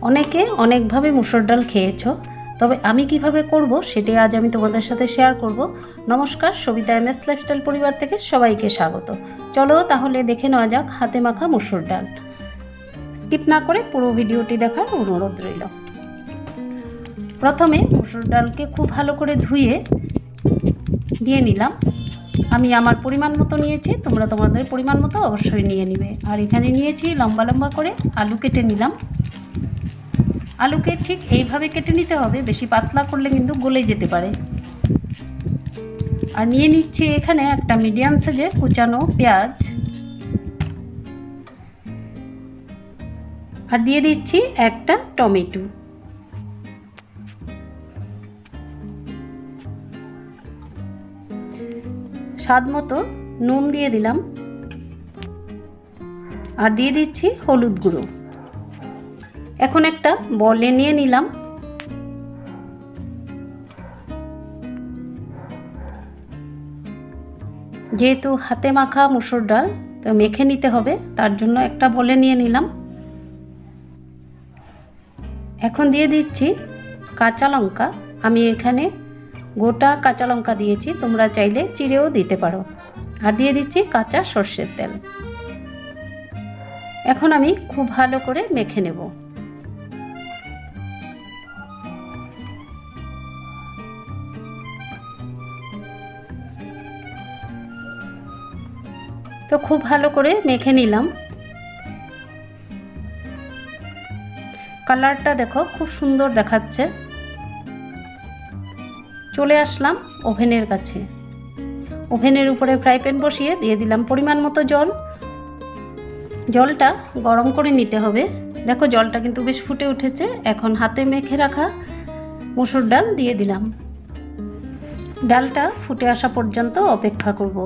অনেকে অনেকভাবে মুসুর ডাল খেয়েছো, তবে আমি কিভাবে করব সেটাই আজ আমি তোমাদের সাথে শেয়ার করব। নমস্কার, সবিতা MS লাইফস্টাইল পরিবার থেকে সবাইকে স্বাগত। চলো তাহলে দেখে নেওয়া যাক হাতে মাখা মুসুর ডাল। স্কিপ না করে পুরো ভিডিওটি দেখার অনুরোধ রইল। প্রথমে মুসুর ডালকে খুব ভালো করে ধুয়ে দিয়ে নিলাম। আমি আমার পরিমাণ মতো নিয়েছি, তোমরা তোমাদের পরিমাণ মতো অবশ্যই নিয়ে নিবে। আর এখানে নিয়েছি লম্বা লম্বা করে আলু কেটে নিলাম। আলুকে ঠিক এইভাবে কেটে নিতে হবে, বেশি পাতলা করলে কিন্তু গলে যেতে পারে। আর নিয়ে নিচ্ছি এখানে একটা মিডিয়াম সাইজের কুচানো পেঁয়াজ, আর দিয়ে দিচ্ছি একটা টমেটো। স্বাদ মতো নুন দিয়ে দিলাম, আর দিয়ে দিচ্ছি হলুদ গুঁড়ো। এখন একটা বলে নিয়ে নিলাম। যেহেতু হাতে মাখা মুসুর ডাল তো মেখে নিতে হবে, তার জন্য একটা বলে নিয়ে নিলাম। এখন দিয়ে দিচ্ছি কাঁচা লঙ্কা। আমি এখানে গোটা কাঁচা লঙ্কা দিয়েছি, তোমরা চাইলে চিড়েও দিতে পারো। আর দিয়ে দিচ্ছি কাঁচা সর্ষের তেল। এখন আমি খুব ভালো করে মেখে নেব। তো খুব ভালো করে মেখে নিলাম। কালারটা দেখো খুব সুন্দর দেখাচ্ছে। চলে আসলাম ওভেনের কাছে। ওভেনের উপরে ফ্রাই প্যান বসিয়ে দিয়ে দিলাম পরিমাণ মতো জল। জলটা গরম করে নিতে হবে। দেখো জলটা কিন্তু বেশ ফুটে উঠেছে। এখন হাতে মেখে রাখা মুসুর ডাল দিয়ে দিলাম। ডালটা ফুটে আসা পর্যন্ত অপেক্ষা করব।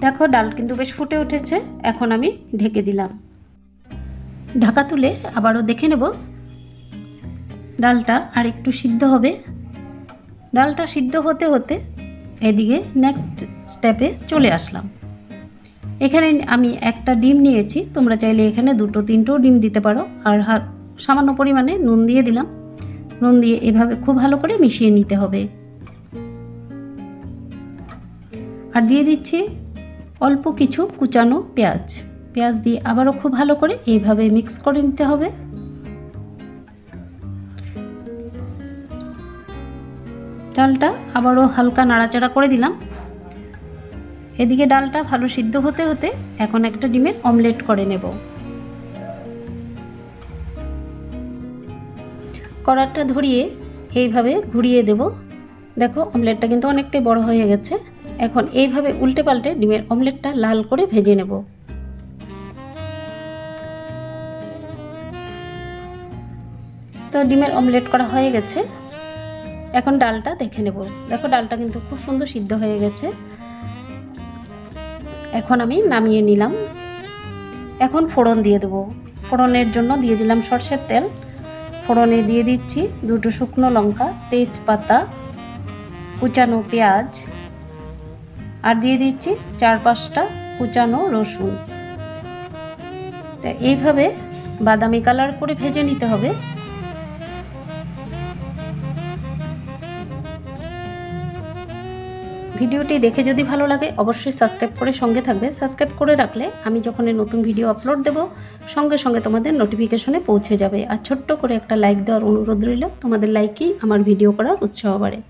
দেখো ডাল কিন্তু বেশ ফুটে উঠেছে। এখন আমি ঢেকে দিলাম। ঢাকা তুলে আবারও দেখে নেব ডালটা আর একটু সিদ্ধ হবে। ডালটা সিদ্ধ হতে হতে এদিকে নেক্সট স্টেপে চলে আসলাম। এখানে আমি একটা ডিম নিয়েছি, তোমরা চাইলে এখানে দুটো তিনটেও ডিম দিতে পারো। আর সামান্য পরিমাণে নুন দিয়ে দিলাম। নুন দিয়ে এভাবে খুব ভালো করে মিশিয়ে নিতে হবে। আর দিয়ে দিচ্ছি অল্প কিছু কুচানো পেঁয়াজ। পেঁয়াজ দিয়ে আবারও খুব ভালো করে এইভাবে মিক্স করে নিতে হবে। ডালটা আবারও হালকা নাড়াচাড়া করে দিলাম। এদিকে ডালটা ভালো সিদ্ধ হতে হতে এখন একটা ডিমের অমলেট করে নেব। কড়াটা ধরিয়ে এইভাবে ঘুরিয়ে দেব। দেখো অমলেটটা কিন্তু অনেকটাই বড় হয়ে গেছে। এখন এইভাবে উল্টে পাল্টে ডিমের অমলেটটা লাল করে ভেজে নেব। তো ডিমের অমলেট করা হয়ে গেছে। এখন ডালটা দেখে নেব। দেখো ডালটা কিন্তু খুব সুন্দর সিদ্ধ হয়ে গেছে। এখন আমি নামিয়ে নিলাম। এখন ফোড়ন দিয়ে দেব। ফোড়নের জন্য দিয়ে দিলাম সরষের তেল। ফোড়নে দিয়ে দিচ্ছি দুটো শুকনো লঙ্কা, তেজপাতা, কুচানো পেঁয়াজ, আর দিয়ে দিচ্ছি 4-5টা কুচানো রসুন। তো এইভাবে বাদামি কালার করে ভেজে নিতে হবে। ভিডিওটি দেখে যদি ভালো লাগে অবশ্যই সাবস্ক্রাইব করে সঙ্গে থাকবে। সাবস্ক্রাইব করে রাখলে আমি যখন নতুন ভিডিও আপলোড দেব সঙ্গে সঙ্গে তোমাদের নোটিফিকেশনে পৌঁছে যাবে। আর ছোট্ট করে একটা লাইক দেওয়ার অনুরোধ রইল। তোমাদের লাইকই আমার ভিডিও করার উৎসাহ বাড়ে।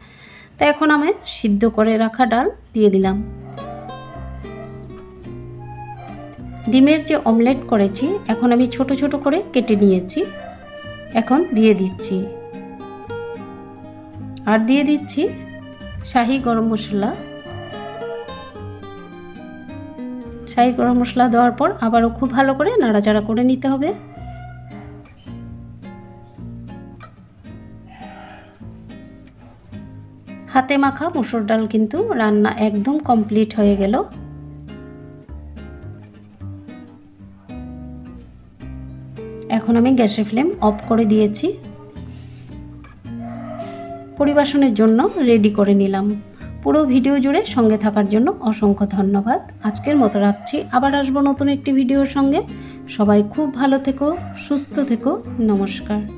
তো এখন আমি সিদ্ধ করে রাখা ডাল দিয়ে দিলাম। ডিমের যে অমলেট করেছি এখন আমি ছোট ছোট করে কেটে নিয়েছি। এখন দিয়ে দিচ্ছি। আর দিয়ে দিচ্ছি শাহি গরম মশলা। শাহি গরম মশলা দেওয়ার পর আবারও খুব ভালো করে নাড়াচাড়া করে নিতে হবে। হাতে মাখা মুসুর ডাল কিন্তু রান্না একদম কমপ্লিট হয়ে গেল। এখন আমি গ্যাসের ফ্লেম অফ করে দিয়েছি। পরিবেশনের জন্য রেডি করে নিলাম। পুরো ভিডিও জুড়ে সঙ্গে থাকার জন্য অসংখ্য ধন্যবাদ। আজকের মতো রাখছি, আবার আসবো নতুন একটি ভিডিওর সঙ্গে। সবাই খুব ভালো থেকো, সুস্থ থেকো। নমস্কার।